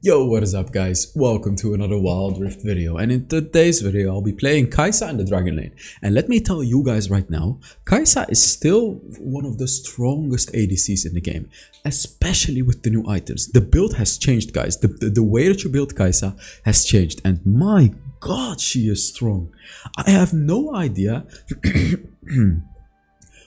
Yo, what is up guys? Welcome to another Wild Rift video, and in today's video I'll be playing Kaisa in the Dragon Lane. And let me tell you guys right now, Kaisa is still one of the strongest ADCs in the game, especially with the new items. The build has changed, guys. The way that you build Kaisa has changed, and my god, she is strong. I have no idea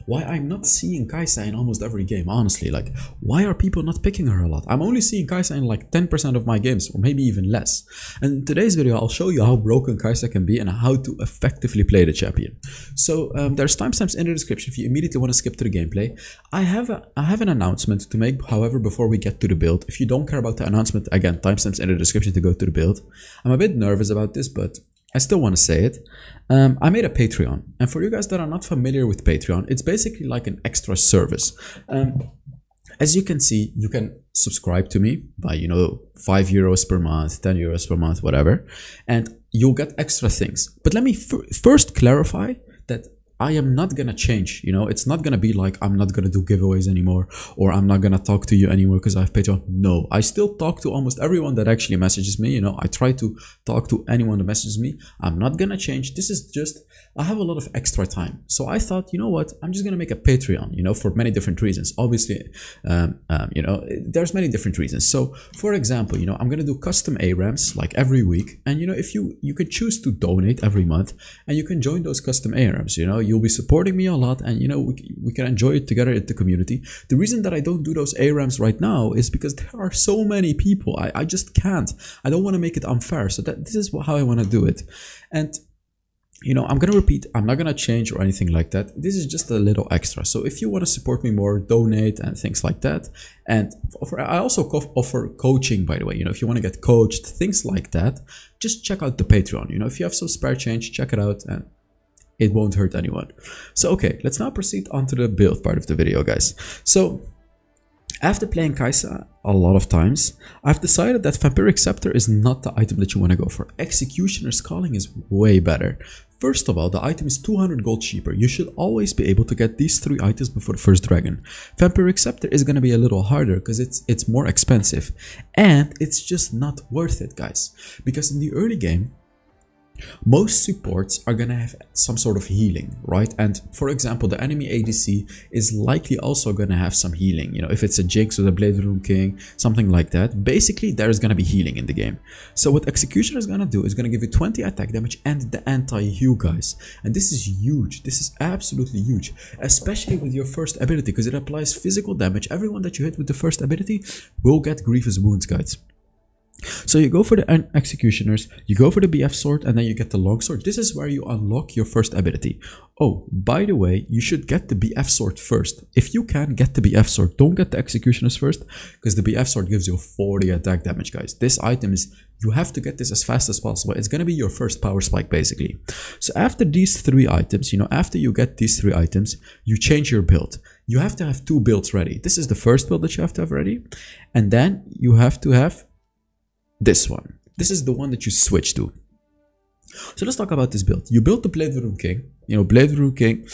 why I'm not seeing Kaisa in almost every game, honestly. Like, why are people not picking her a lot? I'm only seeing Kaisa in like 10% of my games, or maybe even less. And in today's video, I'll show you how broken Kaisa can be and how to effectively play the champion. So there's timestamps in the description if you immediately want to skip to the gameplay. I have an announcement to make, however, before we get to the build. If you don't care about the announcement, again, timestamps in the description to go to the build. I'm a bit nervous about this, but I still want to say it. I made a Patreon, and for you guys that are not familiar with Patreon, it's basically like an extra service. As you can see, you can subscribe to me by, you know, €5 per month, €10 per month, whatever, and you'll get extra things. But let me first clarify that I am not gonna change, you know. It's not gonna be like I'm not gonna do giveaways anymore, or I'm not gonna talk to you anymore because I have Patreon. No, I still talk to almost everyone that actually messages me, you know. I try to talk to anyone that messages me. I'm not gonna change. This is just, I have a lot of extra time. So I thought, you know what, I'm just gonna make a Patreon, you know, for many different reasons. Obviously, you know, there's many different reasons. So for example, you know, I'm gonna do custom ARAMs like every week. And you know, if you can choose to donate every month and you can join those custom ARAMs, you know, you'll be supporting me a lot, and you know, we can enjoy it together at the community. The reason that I don't do those ARAMs right now is because there are so many people. I just can't. I don't want to make it unfair. So this is how I want to do it. And you know, I'm gonna repeat, I'm not gonna change or anything like that. This is just a little extra. So if you want to support me more, donate and things like that. And I also offer coaching, by the way. You know, if you want to get coached, things like that, just check out the Patreon. You know, if you have some spare change, check it out, and it won't hurt anyone. So okay, let's now proceed onto the build part of the video, guys. So after playing Kaisa a lot of times, I've decided that Vampiric Scepter is not the item that you want to go for. Executioner's Calling is way better. First of all, the item is 200 gold cheaper. You should always be able to get these 3 items before the first dragon. Vampiric Scepter is going to be a little harder because it's more expensive. And it's just not worth it, guys. Because in the early game, most supports are gonna have some sort of healing, right? And for example, the enemy ADC is likely also gonna have some healing. You know, if it's a Jinx or the Blade Rune King, something like that, basically there's gonna be healing in the game. So what Executioner is gonna do is gonna give you 20 attack damage and the anti-heal, guys. And this is huge. This is absolutely huge, especially with your first ability, because it applies physical damage. Everyone that you hit with the first ability will get grievous wounds, guys. So you go for the Executioners, you go for the BF Sword, and then you get the Longsword. This is where you unlock your first ability. Oh, by the way, you should get the BF Sword first. If you can, get the BF Sword. Don't get the Executioners first, because the BF Sword gives you 40 attack damage, guys. This item is, you have to get this as fast as possible. It's going to be your first power spike, basically. So after these 3 items, you know, after you get these 3 items, you change your build. You have to have 2 builds ready. This is the first build that you have to have ready. And then you have to have this one. This is the one that you switch to. So let's talk about this build. You build the Blade Rune King. You know, Blade Rune King,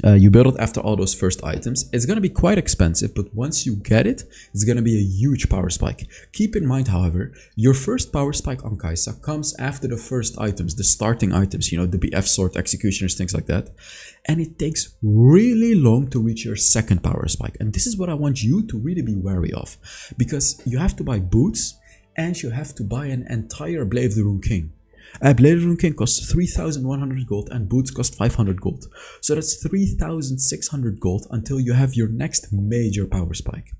you build it after all those first items. It's going to be quite expensive, but once you get it, it's going to be a huge power spike. Keep in mind, however, your first power spike on Kaisa comes after the first items, the starting items, you know, the BF Sword, Executioners, things like that. And it takes really long to reach your second power spike. And this is what I want you to really be wary of, because you have to buy boots and you have to buy an entire Blade Rune King. A Blade Rune King costs 3,100 gold and boots cost 500 gold. So that's 3,600 gold until you have your next major power spike.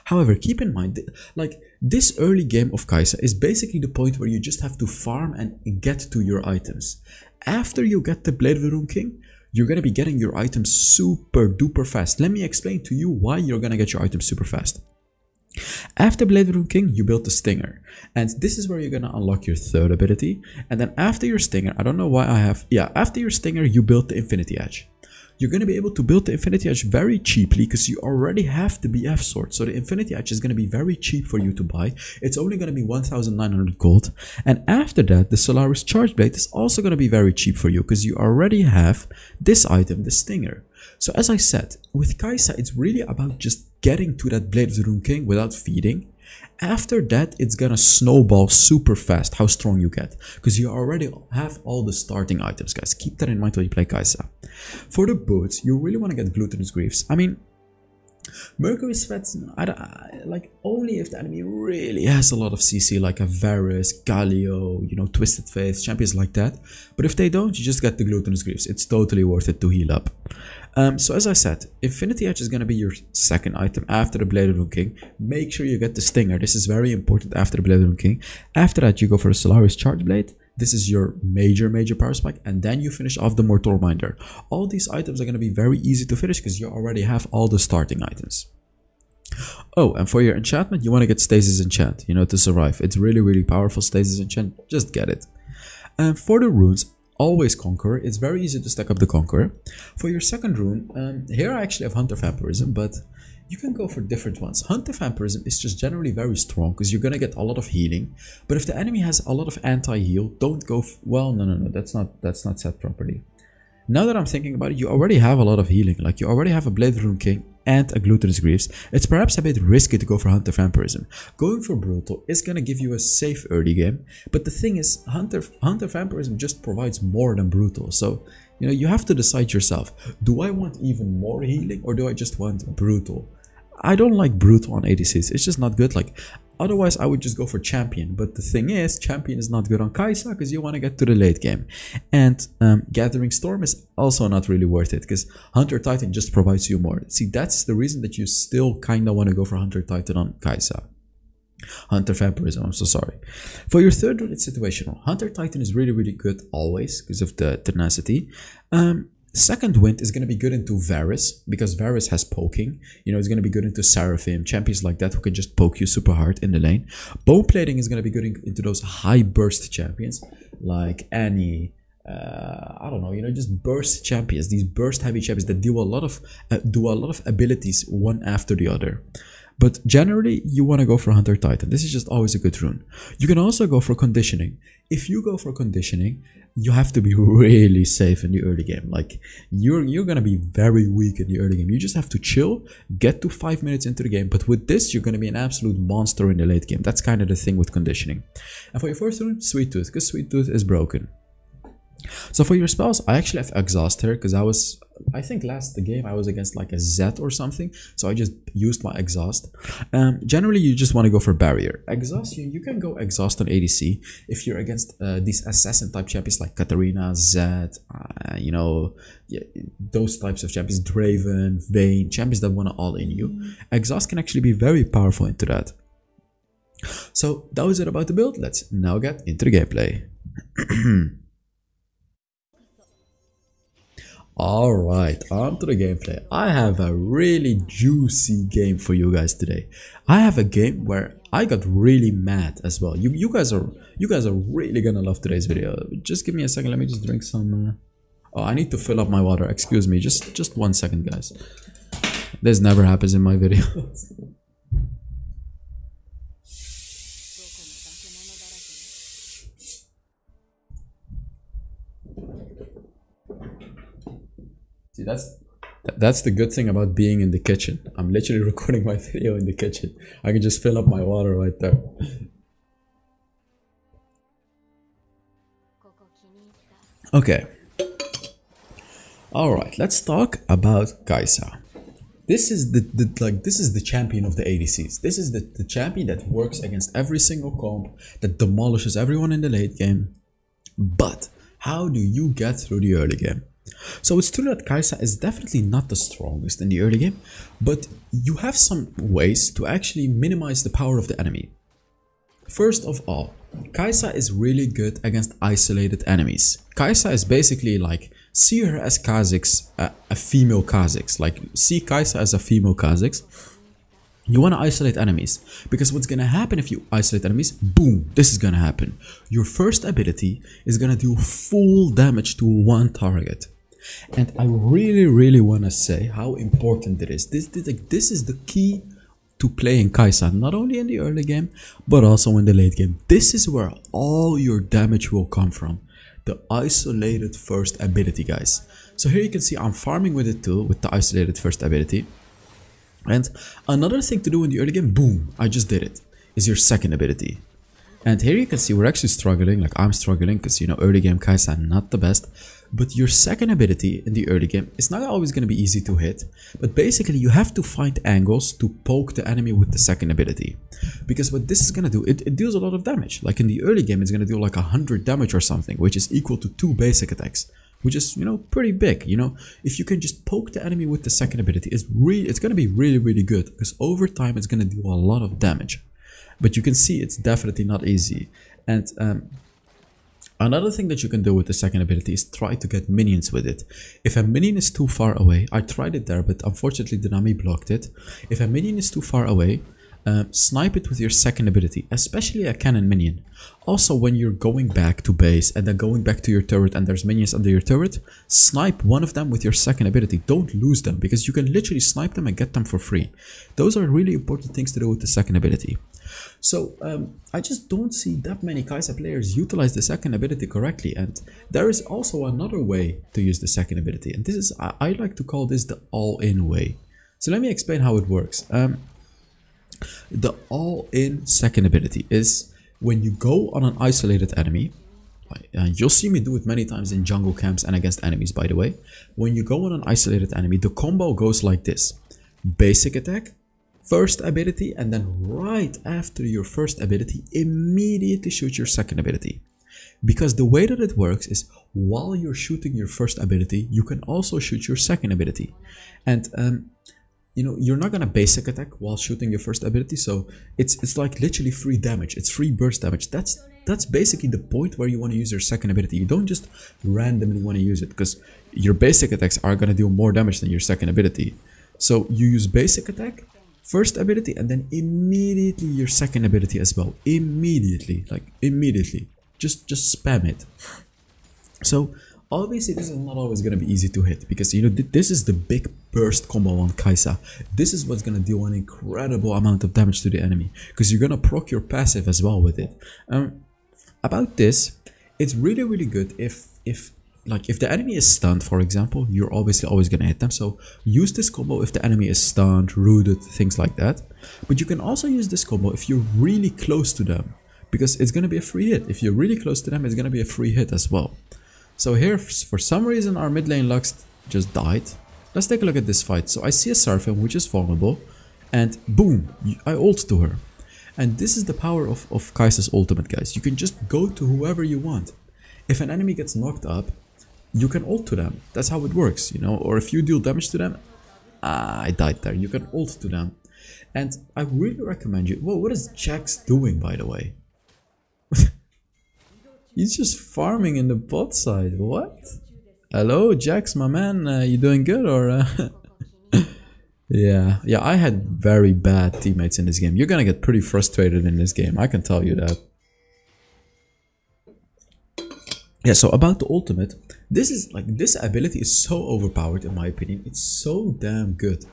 However, keep in mind, like, this early game of Kaisa is basically the point where you just have to farm and get to your items. After you get the Blade Rune King, you're going to be getting your items super duper fast. Let me explain to you why you're going to get your items super fast. After Blade Rune King, you build the Stinger, and this is where you're gonna unlock your third ability. And then after your Stinger, I don't know why I have, yeah, after your Stinger, you build the Infinity Edge. You're gonna be able to build the Infinity Edge very cheaply because you already have the BF Sword. So the Infinity Edge is gonna be very cheap for you to buy. It's only gonna be 1,900 gold. And after that, the Solaris Charge Blade is also gonna be very cheap for you because you already have this item, the Stinger. So as I said, with Kaisa, it's really about just getting to that Blade Rune King without feeding. After that, it's gonna snowball super fast how strong you get, because you already have all the starting items, guys. Keep that in mind when you play Kaisa. For the boots, you really want to get Glutinous Greaves. I mean, Mercury Sweats, like only if the enemy really has a lot of CC, like a Varus, Galio, you know, Twisted Faith, champions like that. But if they don't, you just get the Glutinous Greaves. It's totally worth it to heal up. So as I said, Infinity Edge is going to be your second item after the Blade of the King. Make sure you get the Stinger. This is very important after the Blade of the King. After that, you go for the Solaris Charge Blade. This is your major power spike, and then you finish off the Mortal Reminder. All these items are going to be very easy to finish because you already have all the starting items. Oh, and for your enchantment, you want to get Stasis Enchant, you know, to survive. It's really powerful, Stasis Enchant. Just get it. And for the runes, always Conqueror. It's very easy to stack up the Conqueror. For your second rune, here I actually have Hunter Vampirism, but you can go for different ones. Hunter Vampirism is just generally very strong because you're gonna get a lot of healing. But if the enemy has a lot of anti-heal, don't go. Well, no, that's not set properly. Now that I'm thinking about it, you already have a lot of healing. Like you already have a Blade of the Rune King and a Glutinous Greaves. It's perhaps a bit risky to go for Hunter Vampirism. Going for Brutal is gonna give you a safe early game. But the thing is, Hunter Vampirism just provides more than Brutal. So, you know, you have to decide yourself. Do I want even more healing or do I just want Brutal? I don't like Brutal on ADCs. It's just not good. Like, otherwise I would just go for Champion. But the thing is, Champion is not good on Kaisa because you want to get to the late game. And Gathering Storm is also not really worth it because Hunter Titan just provides you more. See, that's the reason that you still kind of want to go for Hunter Titan on Kaisa. Hunter Vampirism, I'm so sorry. For your third rune, it's situational. Hunter Titan is really good always because of the tenacity. Second wind is going to be good into Varus because Varus has poking. You know, it's going to be good into Seraphim, champions like that who can just poke you super hard in the lane. Bone Plating is going to be good into those high burst champions like Annie. I don't know, you know, just burst champions. These burst heavy champions that do a lot of abilities one after the other. But generally, you want to go for Hunter Titan. This is just always a good rune. You can also go for Conditioning. If you go for Conditioning, you have to be really safe in the early game. Like, you're going to be very weak in the early game. You just have to chill, get to 5 minutes into the game. But with this, you're going to be an absolute monster in the late game. That's kind of the thing with Conditioning. And for your first rune, Sweet Tooth, because Sweet Tooth is broken. So for your spells, I actually have Exhaust here because I think last game I was against like a Z or something, so I just used my Exhaust. Generally, you just want to go for Barrier. Exhaust, you can go Exhaust on ADC if you're against these assassin type champions like Katarina, Zed, you know, yeah, those types of champions, Draven, Vayne, champions that want to all in you. Exhaust can actually be very powerful into that. So that was it about the build. Let's now get into the gameplay. Alright, on to the gameplay. I have a really juicy game for you guys today. I have a game where I got really mad as well. You guys are really gonna love today's video. Just give me a second, let me just drink some oh, I need to fill up my water. Excuse me, just 1 second, guys. This never happens in my videos. See, that's the good thing about being in the kitchen. I'm literally recording my video in the kitchen. I can just fill up my water right there. Okay. Alright, let's talk about Kaisa. This is the champion of the ADCs. This is the champion that works against every single comp, that demolishes everyone in the late game. But how do you get through the early game? So it's true that Kaisa is definitely not the strongest in the early game, but you have some ways to actually minimize the power of the enemy. First of all, Kaisa is really good against isolated enemies. Kaisa is basically like, see her as Kha'Zix, a female Kha'Zix. Like, see Kaisa as a female Kha'Zix. You want to isolate enemies, because what's going to happen if you isolate enemies, boom, this is going to happen. Your first ability is going to do full damage to one target. And I really want to say how important it is. This is the key to playing Kaisa, not only in the early game, but also in the late game. This is where all your damage will come from. The isolated first ability, guys. So here you can see I'm farming with it too, with the isolated first ability. And another thing to do in the early game, boom, I just did it. is your second ability. And here you can see we're actually struggling, like I'm struggling because, you know, early game Kaisa not the best. But your second ability in the early game is not always going to be easy to hit. But basically you have to find angles to poke the enemy with the second ability. Because what this is going to do, it deals a lot of damage. Like in the early game it's going to do like 100 damage or something, which is equal to 2 basic attacks. Which is, you know, pretty big, you know. If you can just poke the enemy with the second ability, it's going to be really good. Because over time it's going to do a lot of damage. But you can see it's definitely not easy. And another thing that you can do with the second ability is try to get minions with it. If a minion is too far away, I tried it there, but unfortunately the Nami blocked it. If a minion is too far away, snipe it with your second ability, especially a cannon minion. Also, when you're going back to base and then going back to your turret and there's minions under your turret, snipe one of them with your second ability. Don't lose them, because you can literally snipe them and get them for free. Those are really important things to do with the second ability. So I just don't see that many Kaisa players utilize the second ability correctly, and there is also another way to use the second ability, and this is, I like to call this the all-in way. So let me explain how it works. The all-in second ability is when you go on an isolated enemy, you'll see me do it many times in jungle camps and against enemies, by the way. When you go on an isolated enemy, the combo goes like this: basic attack, first ability, and then right after your first ability, immediately shoot your second ability. Because the way that it works is, while you're shooting your first ability, you can also shoot your second ability. And you know, you're not gonna basic attack while shooting your first ability, so it's like literally free damage. It's free burst damage. That's basically the point where you want to use your second ability. You don't just randomly want to use it, because your basic attacks are gonna do more damage than your second ability. So you use basic attack, first ability, and then immediately your second ability as well. Immediately, like immediately. Just spam it. So obviously this is not always going to be easy to hit, because, you know, this is the big burst combo on Kaisa. This is what's going to do an incredible amount of damage to the enemy, because you're going to proc your passive as well with it. About this, it's really good if the enemy is stunned, for example, you're obviously always going to hit them. So use this combo if the enemy is stunned, rooted, things like that. But you can also use this combo if you're really close to them, because it's going to be a free hit. If you're really close to them, it's going to be a free hit as well. So here, for some reason, our mid lane Lux just died. Let's take a look at this fight. So I see a Seraphim, which is vulnerable, and boom, I ult to her. And this is the power of Kaisa's ultimate, guys. You can just go to whoever you want. If an enemy gets knocked up, you can ult to them. That's how it works, you know. Or if you deal damage to them, I died there. You can ult to them. And I really recommend you. Whoa, what is Jax doing, by the way? He's just farming in the bot side. What? Hello, Jax, my man. You doing good, or? Yeah, I had very bad teammates in this game. You're gonna get pretty frustrated in this game, I can tell you that. Yeah, so about the ultimate, this ability is so overpowered in my opinion. It's so damn good.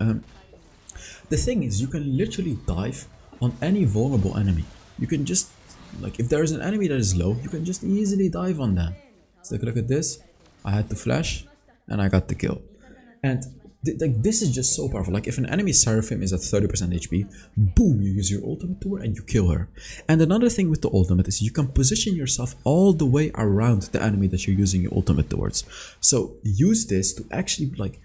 The thing is, you can literally dive on any vulnerable enemy. You can just, like, if there is an enemy that is low, you can just easily dive on them. Let's take a look at this. I had to flash and I got the kill. And this is just so powerful. Like, if an enemy Seraphim is at 30% HP, boom, you use your ultimate to her and you kill her. And another thing with the ultimate is you can position yourself all the way around the enemy that you're using your ultimate towards. So use this to actually, like,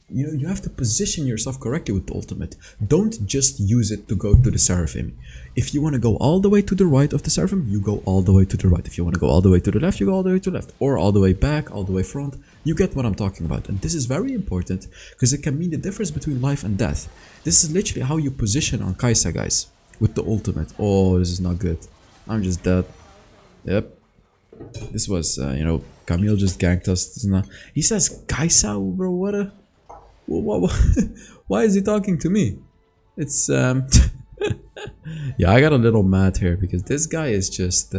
you know, you have to position yourself correctly with the ultimate. Don't just use it to go to the Seraphim. If you want to go all the way to the right of the Seraphim, you go all the way to the right. If you want to go all the way to the left, you go all the way to the left. Or all the way back, all the way front. You get what I'm talking about. And this is very important, because it can mean the difference between life and death. This is literally how you position on Kaisa, guys, with the ultimate. Oh, this is not good. I'm just dead. Yep. This was, you know, Camille just ganked us. This is not... He says Kaisa, bro, what a... Why is he talking to me? It's yeah, I got a little mad here because this guy is just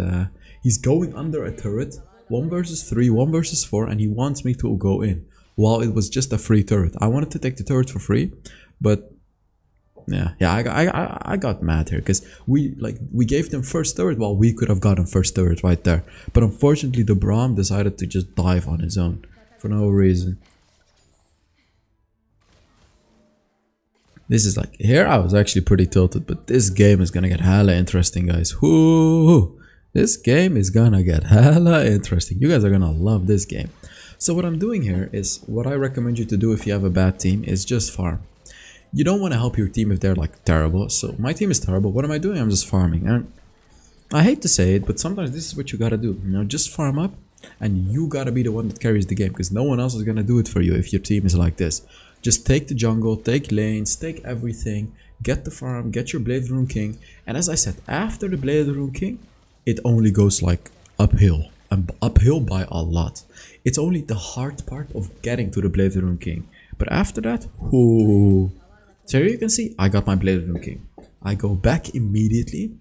he's going under a turret, 1 versus 3, 1 versus 4, and he wants me to go in while it was just a free turret. I wanted to take the turret for free, but yeah, I got mad here because we gave them first turret while we could have gotten first turret right there. But unfortunately the Braum decided to just dive on his own for no reason. This is like, here I was actually pretty tilted, but this game is gonna get hella interesting, guys. Whoo! This game is gonna get hella interesting. You guys are gonna love this game. So what I'm doing here is, what I recommend you to do if you have a bad team is just farm. You don't want to help your team if they're like terrible. So my team is terrible. What am I doing? I'm just farming. And I hate to say it, but sometimes this is what you gotta do. You know, just farm up, and you gotta be the one that carries the game, because no one else is gonna do it for you if your team is like this. Just take the jungle, take lanes, take everything, get the farm, get your Blade Rune King, and as I said, after the Blade Rune King, it only goes like uphill, and uphill by a lot. It's only the hard part of getting to the Blade Rune King, but after that, whoo. So here you can see, I got my Blade Rune King. I go back immediately.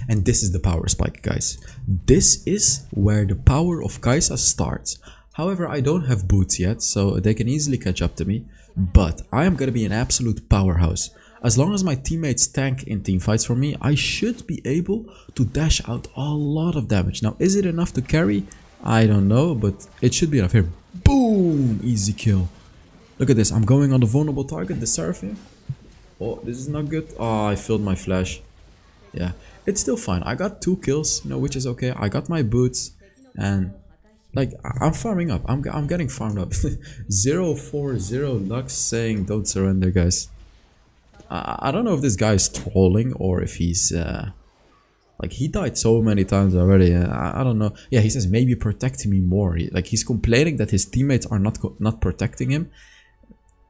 And this is the power spike, guys. This is where the power of Kaisa starts. However, I don't have boots yet, so they can easily catch up to me. But I am gonna be an absolute powerhouse. As long as my teammates tank in team fights for me, I should be able to dash out a lot of damage. Now, is it enough to carry? I don't know, but it should be enough. Here, boom, easy kill. Look at this, I'm going on the vulnerable target, the Seraphim. Oh, this is not good. Oh, I filled my flash. Yeah, it's still fine. I got 2 kills, you know, which is okay. I got my boots, and like I'm farming up. I'm getting farmed up. 040 Lux saying don't surrender, guys. I don't know if this guy is trolling or if he's like, he died so many times already. I don't know. Yeah, he says maybe protect me more. Like he's complaining that his teammates are not protecting him.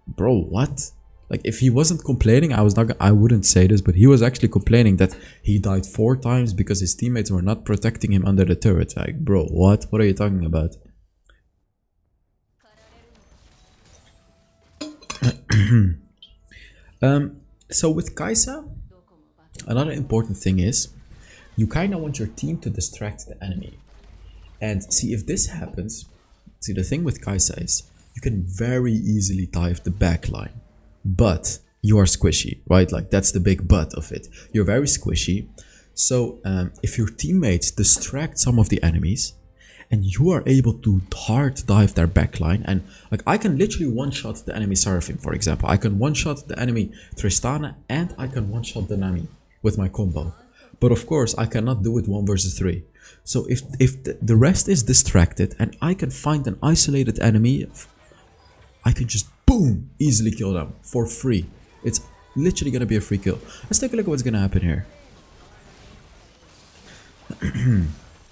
Bro, what? Like, if he wasn't complaining, I wouldn't say this, but he was actually complaining that he died 4 times because his teammates were not protecting him under the turret. Like, bro, what? What are you talking about? So with Kaisa, another important thing is, you kind of want your team to distract the enemy. And see, if this happens, see, the thing with Kaisa is, you can very easily dive the back line. But you are squishy, right? Like, that's the big but of it. You're very squishy. So if your teammates distract some of the enemies and you are able to hard dive their backline, and like, I can literally one-shot the enemy Seraphim, for example. I can one-shot the enemy Tristana, and I can one-shot the Nami with my combo. But of course, I cannot do it 1 versus 3. So if the rest is distracted and I can find an isolated enemy, I can just boom, easily kill them for free. It's literally gonna be a free kill. Let's take a look at what's gonna happen here.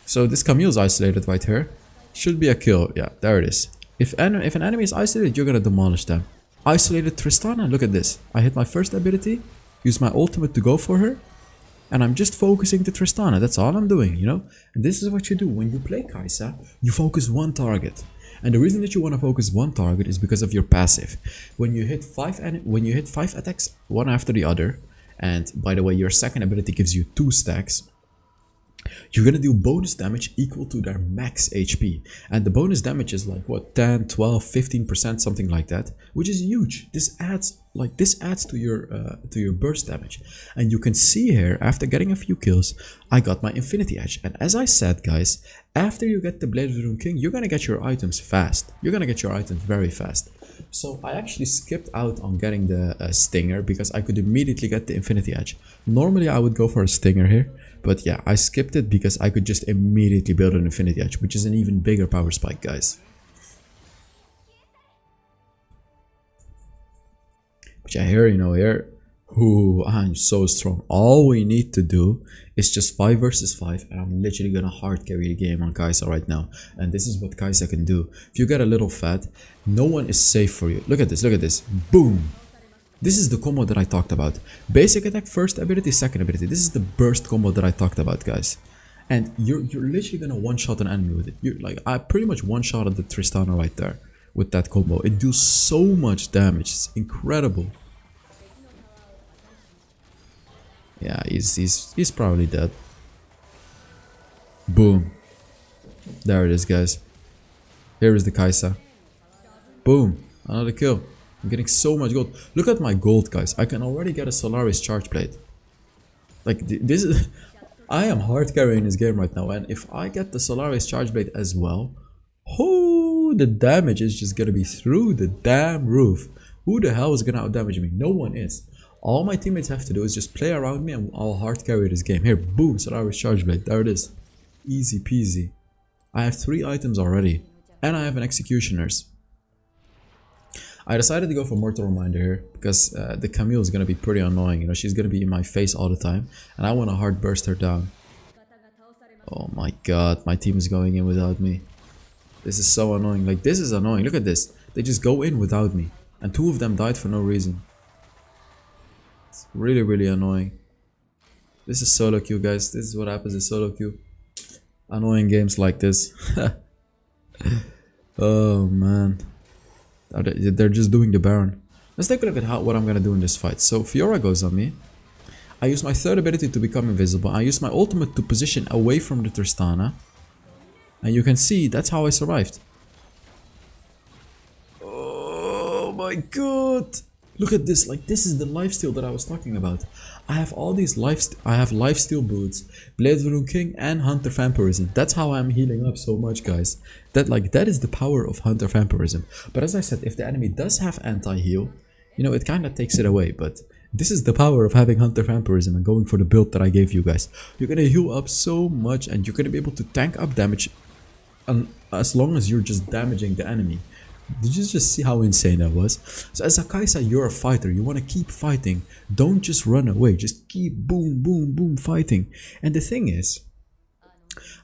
So this Camille's isolated right here. Should be a kill. Yeah, there it is. If an enemy is isolated, you're gonna demolish them. Isolated Tristana, look at this. I hit my first ability, use my ultimate to go for her, and I'm just focusing the Tristana. That's all I'm doing, you know? And this is what you do when you play Kaisa. You focus one target. And the reason that you want to focus one target is because of your passive. When you hit 5 attacks, one after the other, and by the way, your second ability gives you 2 stacks, you're gonna do bonus damage equal to their max HP. And the bonus damage is like what, 10, 12, 15%, something like that, which is huge. This adds to your burst damage. And you can see here, after getting a few kills, I got my Infinity Edge. And as I said, guys, after you get the Blade Rune King, you're gonna get your items fast. You're gonna get your items very fast. So I actually skipped out on getting the Stinger because I could immediately get the Infinity Edge. Normally I would go for a Stinger here, but yeah, I skipped it because I could just immediately build an Infinity Edge, which is an even bigger power spike, guys. Which I hear, you know, here, ooh, I'm so strong. All we need to do is just 5 versus 5, and I'm literally gonna hard carry the game on Kaisa right now. And this is what Kaisa can do. If you get a little fat, no one is safe for you. Look at this, look at this. Boom! This is the combo that I talked about. Basic attack, first ability, second ability. This is the burst combo that I talked about, guys. And you're literally gonna one-shot an enemy with it. You're like, I pretty much one-shotted the Tristana right there with that combo. It does so much damage. It's incredible. Yeah, he's probably dead. Boom. There it is, guys. Here is the Kaisa. Boom. Another kill. I'm getting so much gold. Look at my gold, guys. I can already get a Solaris charge plate. Like, this is... I am hard carrying this game right now. And if I get the Solaris charge plate as well, oh, the damage is just gonna be through the damn roof. Who the hell is gonna outdamage me? No one is. All my teammates have to do is just play around me and I'll hard carry this game. Here, boom, Solaris Charge Blade. There it is. Easy peasy. I have 3 items already. And I have an Executioner's. I decided to go for Mortal Reminder here because the Camille is going to be pretty annoying. You know, she's going to be in my face all the time. And I want to hard burst her down. Oh my god, my team is going in without me. This is so annoying. Like, this is annoying. Look at this. They just go in without me. And 2 of them died for no reason. It's really, really annoying. This is solo queue, guys. This is what happens in solo queue. Annoying games like this. Oh man. They're just doing the Baron. Let's take a look at what I'm gonna do in this fight. So Fiora goes on me. I use my 3rd ability to become invisible. I use my ultimate to position away from the Tristana. And you can see that's how I survived. Oh my god. Look at this, like this is the lifesteal that I was talking about. I have all these lifesteal boots, Blade Rune King and Hunter Vampirism. That's how I'm healing up so much, guys. That is the power of Hunter Vampirism. But as I said, if the enemy does have anti-heal, you know, it kind of takes it away. But this is the power of having Hunter Vampirism and going for the build that I gave you guys. You're gonna heal up so much and you're gonna be able to tank up damage as long as you're just damaging the enemy. Did you just see how insane that was? So as a Kaisa, you're a fighter. You want to keep fighting. Don't just run away. Just keep boom, boom, boom fighting. And the thing is,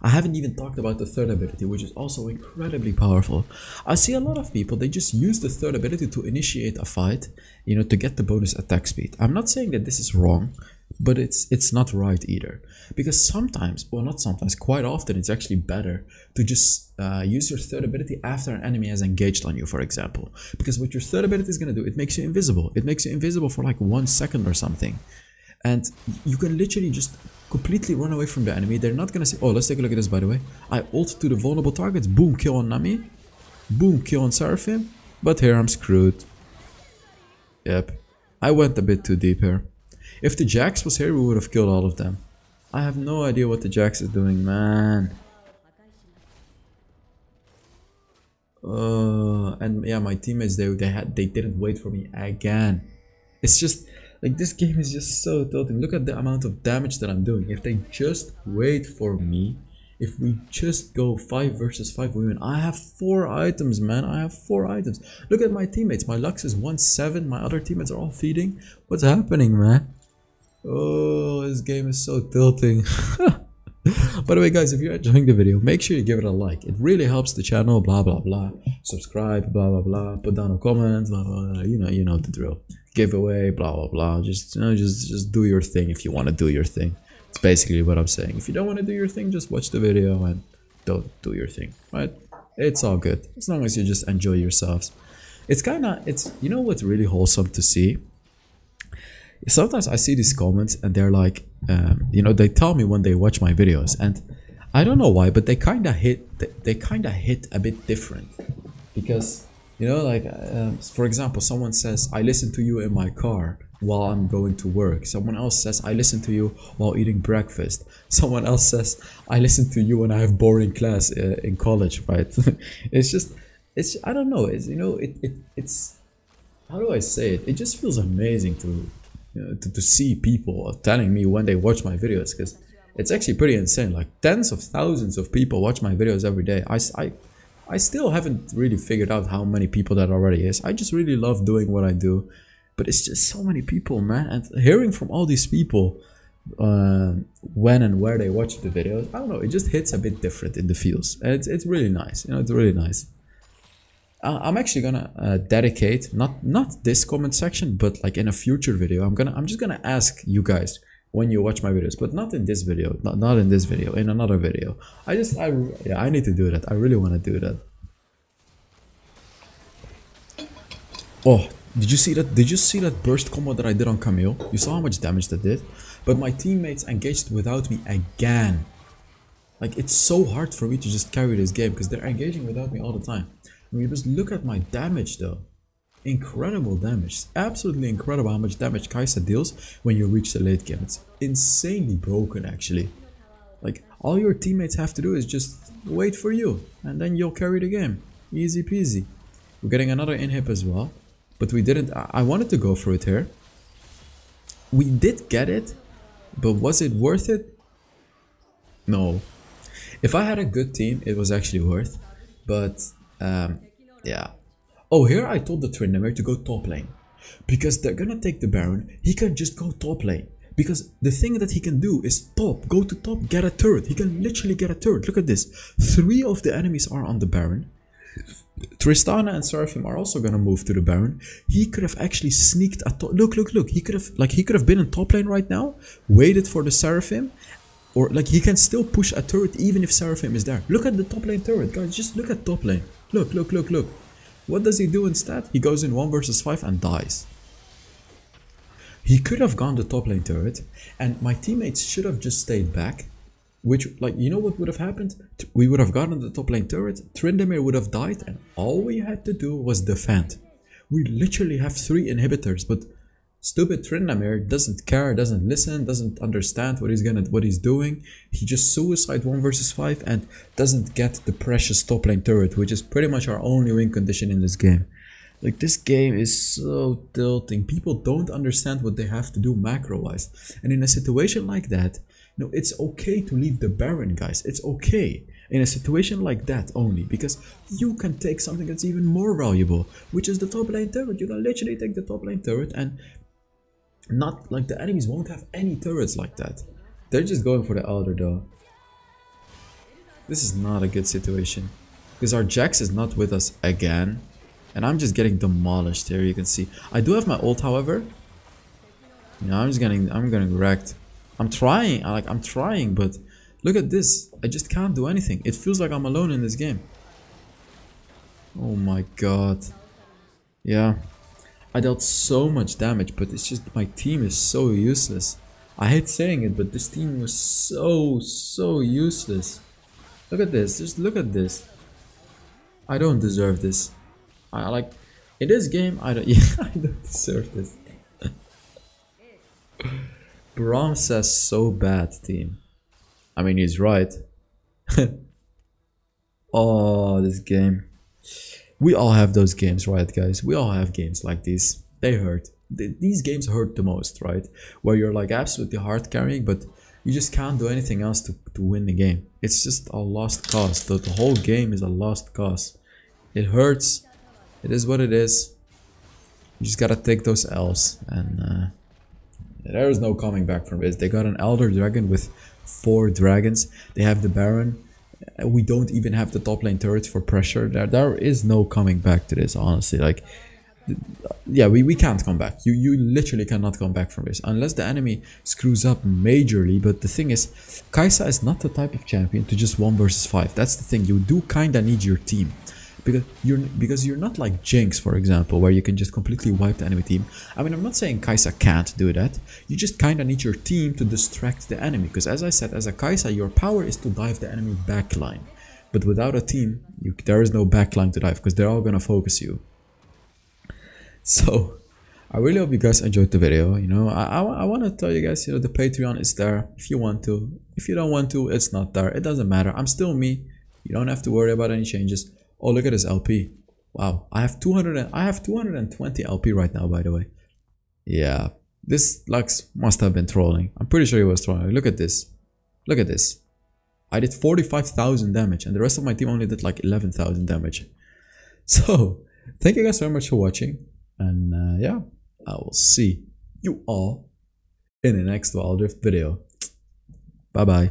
I haven't even talked about the 3rd ability, which is also incredibly powerful. I see a lot of people, they just use the 3rd ability to initiate a fight, you know, to get the bonus attack speed. I'm not saying that this is wrong, but it's not right either. Because sometimes, well not sometimes, quite often it's actually better to just use your 3rd ability after an enemy has engaged on you, for example. Because what your 3rd ability is going to do, it makes you invisible. It makes you invisible for like 1 second or something. And you can literally just completely run away from the enemy. They're not going to say, oh, let's take a look at this by the way. I ult to the vulnerable targets, boom, kill on Nami. Boom, kill on Seraphim. But here I'm screwed. Yep, I went a bit too deep here. If the Jax was here, we would have killed all of them. I have no idea what the Jax is doing, man. And yeah, my teammates, they didn't wait for me again. It's just like this game is just so tilting. Look at the amount of damage that I'm doing. If they just wait for me, if we just go 5 versus 5 women, I have 4 items, man. I have 4 items. Look at my teammates. My Lux is 1-7. My other teammates are all feeding. What's happening, man? Oh, this game is so tilting. By the way, guys, if you're enjoying the video, make sure you give it a like. It really helps the channel, blah blah blah. Subscribe, blah blah blah. Put down a comment, blah blah blah. You know the drill. Giveaway, blah blah blah. Just just do your thing if you want to do your thing. It's basically what I'm saying. If you don't want to do your thing, just watch the video and don't do your thing, right? It's all good as long as you just enjoy yourselves. It's you know what's really wholesome to see. Sometimes I see these comments and they're like, you know, they tell me when they watch my videos, and I don't know why, but they kind of hit a bit different. Because, you know, like for example, someone says, I listen to you in my car while I'm going to work. Someone else says, I listen to you while eating breakfast. Someone else says, I listen to you when I have boring class in college, right? it's I don't know, it's, you know, it's how do I say it? It just feels amazing to, you know, to see people telling me when they watch my videos, because it's actually pretty insane. Like tens of thousands of people watch my videos every day. I still haven't really figured out how many people that already is. I just really love doing what I do, but it's just so many people, man. And hearing from all these people when and where they watch the videos, I don't know, it just hits a bit different in the feels, and it's really nice. You know, it's really nice. I'm actually gonna dedicate not this comment section, but like in a future video, I'm just gonna ask you guys when you watch my videos, but not in this video, not in this video, in another video. Yeah, I need to do that. I really want to do that. Oh, did you see that? Did you see that burst combo that I did on Camille? You saw how much damage that did, but my teammates engaged without me again. Like it's so hard for me to just carry this game because they're engaging without me all the time. I mean, just look at my damage though. Incredible damage. Absolutely incredible how much damage Kaisa deals when you reach the late game. It's insanely broken actually. Like all your teammates have to do is just wait for you and then you'll carry the game. Easy peasy. We're getting another inhib as well. but we didn't. I wanted to go for it here. We did get it, but was it worth it? No. If I had a good team, it was actually worth. But yeah. Oh, here I told the Tryndamere to go top lane. Because they're gonna take the Baron, he can just go top lane. Because the thing that he can do is go to top, get a turret. He can literally get a turret. Look at this. 3 of the enemies are on the Baron. Tristana and Seraphim are also gonna move to the Baron. He could have actually sneaked a top. Look. He could have been in top lane right now, waited for the Seraphim, or like he can still push a turret even if Seraphim is there. Look at the top lane turret, guys. Just look at top lane. Look. What does he do instead? He goes in 1 versus 5 and dies. He could have gone the top lane turret, and my teammates should have just stayed back. Which, like, you know what would have happened? We would have gotten the top lane turret, Tryndamere would have died, and all we had to do was defend. We literally have 3 inhibitors, but stupid Tryndamere doesn't care, doesn't listen, doesn't understand what he's doing. He just suicide 1 versus 5 and doesn't get the precious top lane turret, which is pretty much our only win condition in this game. Like, this game is so tilting. People don't understand what they have to do macro-wise. And in a situation like that, no, it's okay to leave the Baron, guys. It's okay in a situation like that only, because you can take something that's even more valuable, which is the top lane turret. You can literally take the top lane turret, and not like the enemies won't have any turrets like that. They're just going for the Elder though. This is not a good situation, because our Jax is not with us again, and I'm just getting demolished here. You can see I do have my ult, however. You know, I'm getting wrecked. I'm trying, but look at this. I just can't do anything. It feels like I'm alone in this game. Oh my god. Yeah. I dealt so much damage, but it's just my team is so useless. I hate saying it, but this team was so useless. Look at this. Just look at this. I don't deserve this. In this game, I don't deserve this. Braum says so bad, team. I mean, he's right. Oh, this game. We all have those games, right, guys? We all have games like these. They hurt. These games hurt the most, right? Where you're like absolutely hard carrying, but you just can't do anything else to win the game. It's just a lost cause. The whole game is a lost cause. It hurts. It is what it is. You just gotta take those L's, and there is no coming back from this. They got an Elder Dragon with 4 dragons. They have the Baron. We don't even have the top lane turret for pressure. There is no coming back to this, honestly. Like, yeah, we can't come back. You literally cannot come back from this unless the enemy screws up majorly. But the thing is, Kaisa is not the type of champion to just 1 versus 5. That's the thing. You do kinda need your team. Because you're not like Jinx, for example, where you can just completely wipe the enemy team. I mean, I'm not saying Kaisa can't do that. You just kind of need your team to distract the enemy. Because as I said, as a Kaisa, your power is to dive the enemy backline. But without a team, there is no backline to dive, because they're all going to focus you. So, I really hope you guys enjoyed the video. You know, I want to tell you guys, you know, the Patreon is there if you want to. If you don't want to, it's not there. It doesn't matter. I'm still me. You don't have to worry about any changes. Oh, look at this LP. Wow, I have 220 LP right now, by the way. Yeah, this Lux must have been trolling. I'm pretty sure he was trolling. Look at this. Look at this. I did 45,000 damage, and the rest of my team only did like 11,000 damage. So, thank you guys very much for watching. And yeah, I will see you all in the next Wild Rift video. Bye bye.